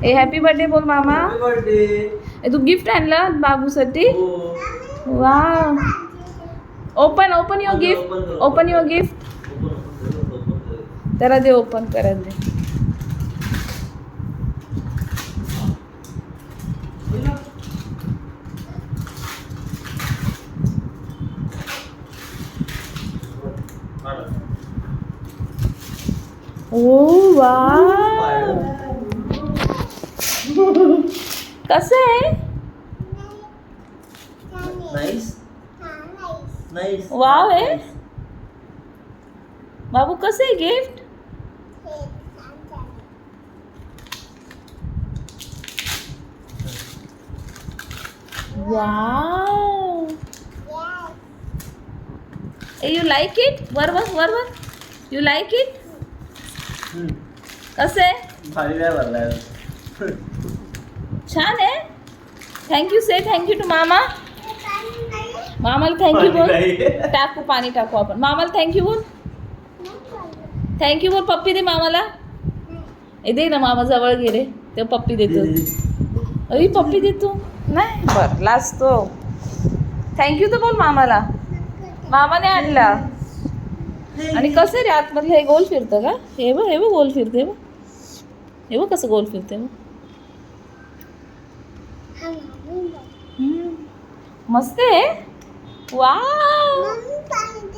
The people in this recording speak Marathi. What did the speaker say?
ए हॅपी बर्थडे बोल मामा. Happy birthday. तू गिफ्ट आणलं बाबूसाठी. हो. वा. Open your gift. Open your gift. त्याला दे ओपन करायला दे. ओ वाव. कसं आहे. Nice nice. वाव आहे बाबू. कसं आहे gift. Wow. You like it. Were you like it. कसं आहे. भारी नाही भरलाय. छान आहे. थँक्यू से थँक्यू टू मामा. मामाला थँक्यू बोल. टाकू पाणी टाकू आपण. मामाला थँक्यू बोल. थँक्यू बोल. पप्पी दे मामाला. ए दे ना मामा जवळ घे रे. ते पप्पी देतो. अरे पप्पी देतो नाही. बरं लाजतो. थँक्यू तर बोल मामाला. मामाने आणला. आणि कसं रे आतमधलं हे गोल फिरतं का. हे बघ गोल फिरते. हे बघ कसं गोल फिरते. मस्त आहे. वाव.